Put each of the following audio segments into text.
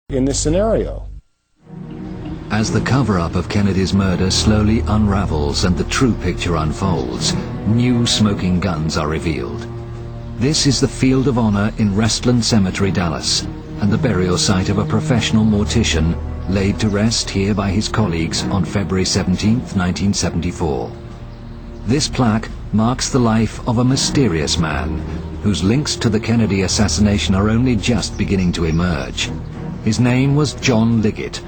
in this scenario. As the cover-up of Kennedy's murder slowly unravels and the true picture unfolds, new smoking guns are revealed. This is the Field of Honor in Restland Cemetery, Dallas, and the burial site of a professional mortician laid to rest here by his colleagues on February 17, 1974. This plaque marks the life of a mysterious man whose links to the Kennedy assassination are only just beginning to emerge. His name was John Liggett.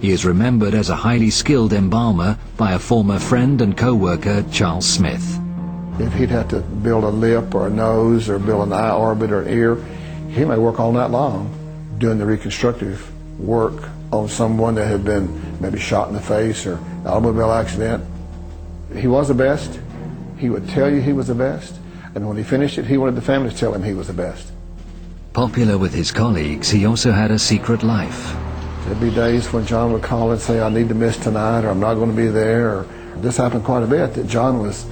He is remembered as a highly skilled embalmer by a former friend and co-worker, Charles Smith. If he'd have to build a lip or a nose or build an eye orbit or an ear, he may work all night long doing the reconstructive work on someone that had been maybe shot in the face or an automobile accident. He was the best. He would tell you he was the best. And when he finished it, he wanted the family to tell him he was the best. Popular with his colleagues, he also had a secret life. There'd be days when John would call and say, I need to miss tonight, or I'm not going to be there. Or this happened quite a bit, that John was,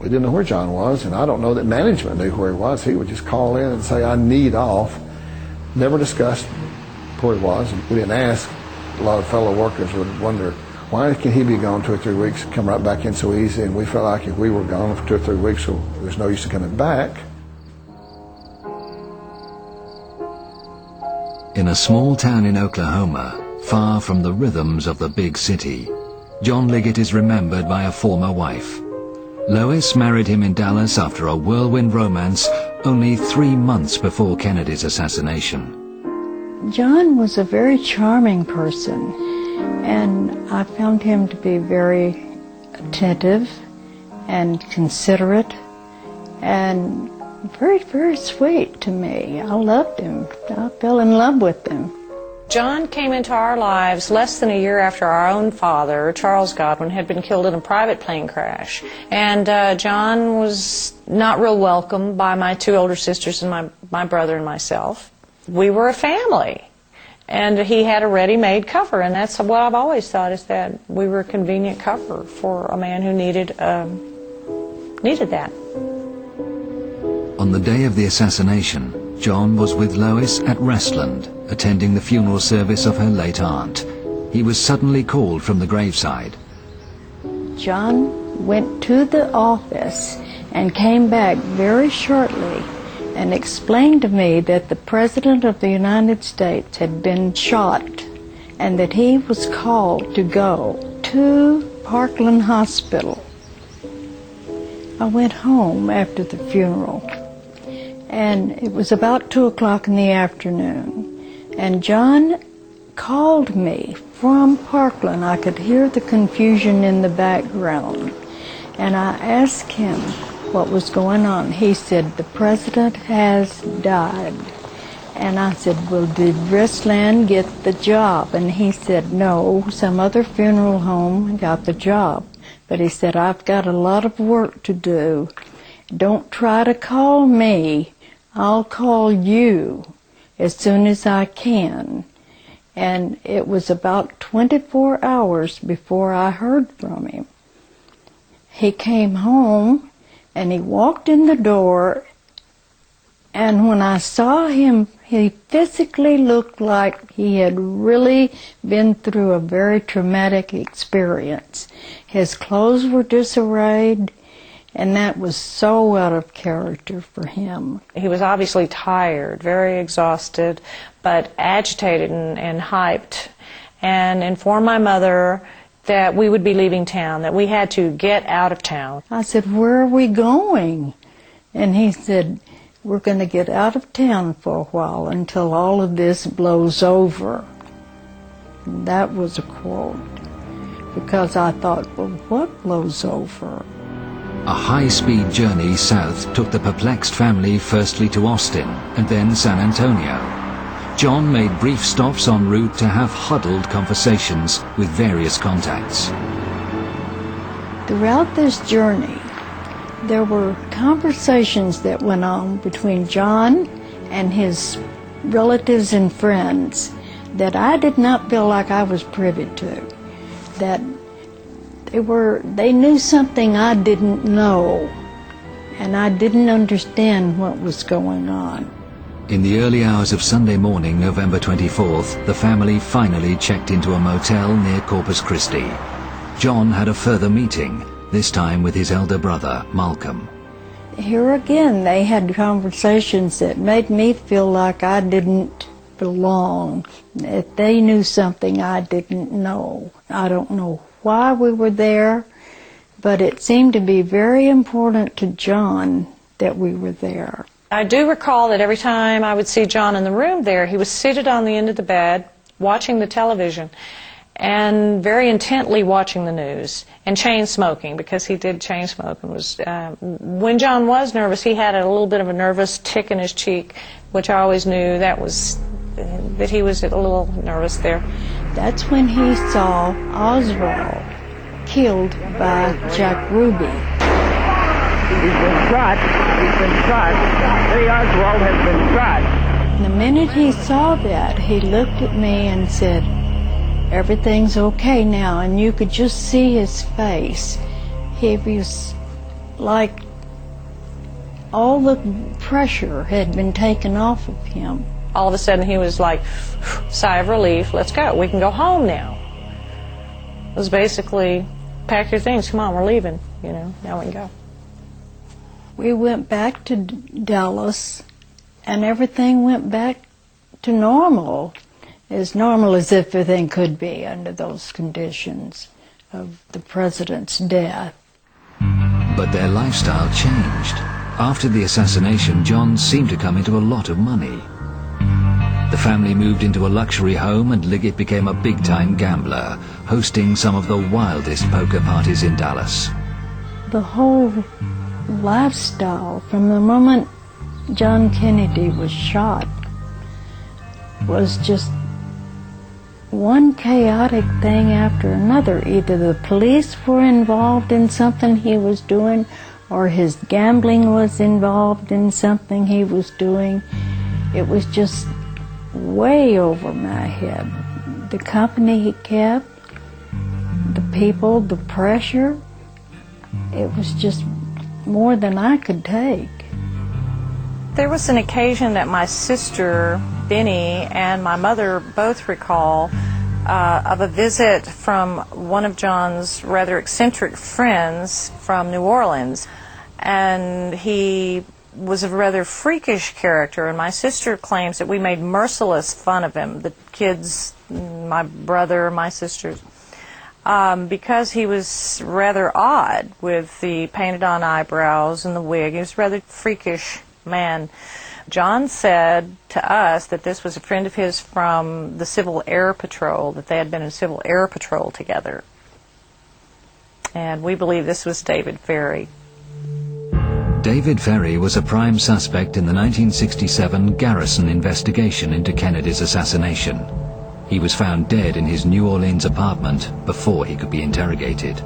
we didn't know where John was, and I don't know that management knew where he was. He would just call in and say, I need off. Never discussed where he was. And we didn't ask. A lot of fellow workers would wonder, why can he be gone 2 or 3 weeks, come right back in so easy? And we felt like if we were gone for 2 or 3 weeks, so there's no use in coming back. In a small town in Oklahoma, far from the rhythms of the big city, John Liggett is remembered by a former wife. Lois married him in Dallas after a whirlwind romance only 3 months before Kennedy's assassination. John was a very charming person, and I found him to be very attentive and considerate and very, very sweet to me. I loved him. I fell in love with him. John came into our lives less than a year after our own father, Charles Godwin, had been killed in a private plane crash. And John was not real welcome by my 2 older sisters and my brother and myself. We were a family. And he had a ready-made cover, and that's what I've always thought, is that we were a convenient cover for a man who needed that. On the day of the assassination, John was with Lois at Restland, attending the funeral service of her late aunt. He was suddenly called from the graveside. John went to the office and came back very shortly and explained to me that the President of the United States had been shot and that he was called to go to Parkland Hospital. I went home after the funeral, and it was about 2 o'clock in the afternoon, and John called me from Parkland. I could hear the confusion in the background, and I asked him what was going on. He said, the president has died. And I said, well, did Restland get the job? And he said, no, some other funeral home got the job. But he said, I've got a lot of work to do. Don't try to call me. I'll call you as soon as I can. And it was about 24 hours before I heard from him. He came home and he walked in the door, and when I saw him, he physically looked like he had really been through a very traumatic experience. His clothes were disarrayed, and that was so out of character for him. He was obviously tired, very exhausted, but agitated and hyped, and informed my mother that we would be leaving town, that we had to get out of town. I said, where are we going? And he said, we're going to get out of town for a while until all of this blows over. And that was a quote, because I thought, well, what blows over? A high-speed journey south took the perplexed family firstly to Austin and then San Antonio. John made brief stops en route to have huddled conversations with various contacts. Throughout this journey, there were conversations that went on between John and his relatives and friends that I did not feel like I was privy to. That they knew something I didn't know, and I didn't understand what was going on. In the early hours of Sunday morning, November 24th, the family finally checked into a motel near Corpus Christi. John had a further meeting, this time with his elder brother, Malcolm. Here again, they had conversations that made me feel like I didn't belong, that they knew something I didn't know. I don't know why we were there, but it seemed to be very important to John that we were there. I do recall that every time I would see John in the room there, he was seated on the end of the bed, watching the television, and very intently watching the news, and chain smoking, because he did chain smoke. And was when John was nervous, he had a little bit of a nervous tick in his cheek, which I always knew that he was a little nervous there. That's when he saw Oswald killed by Jack Ruby. He's been shot. He's been shot. Lee Oswald has been shot. The minute he saw that, he looked at me and said, "Everything's okay now," and you could just see his face. He was like all the pressure had been taken off of him. All of a sudden he was like, sigh of relief, let's go, we can go home now. It was basically, pack your things, come on, we're leaving, now we can go. We went back to Dallas, and everything went back to normal as everything could be under those conditions of the president's death. But their lifestyle changed. After the assassination, John seemed to come into a lot of money. The family moved into a luxury home, and Liggett became a big-time gambler, hosting some of the wildest poker parties in Dallas. The whole lifestyle, from the moment John Kennedy was shot, was just one chaotic thing after another. Either the police were involved in something he was doing, or his gambling was involved in something he was doing. It was just way over my head. The company he kept, the people, the pressure, it was just more than I could take. There was an occasion that my sister, Benny, and my mother both recall of a visit from one of John's rather eccentric friends from New Orleans. And he was a rather freakish character, and my sister claims that we made merciless fun of him, the kids, my brother, my sisters, because he was rather odd with the painted-on eyebrows and the wig. He was a rather freakish man. John said to us that this was a friend of his from the Civil Air Patrol, that they had been in Civil Air Patrol together. And we believe this was David Ferrie. David Ferrie was a prime suspect in the 1967 Garrison investigation into Kennedy's assassination. He was found dead in his New Orleans apartment before he could be interrogated.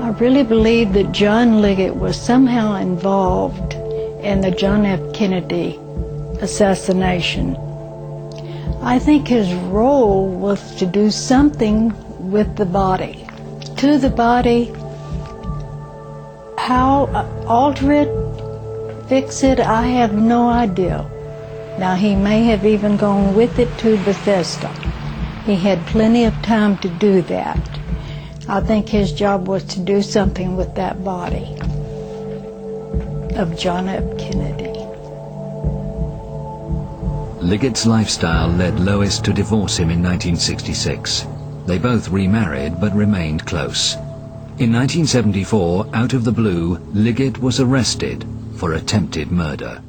I really believe that John Liggett was somehow involved in the John F. Kennedy assassination. I think his role was to do something with the body. To the body, how alter it, fix it, I have no idea. Now, he may have even gone with it to Bethesda. He had plenty of time to do that. I think his job was to do something with that body of John F. Kennedy. Liggett's lifestyle led Lois to divorce him in 1966. They both remarried but remained close. In 1974, out of the blue, Liggett was arrested for attempted murder.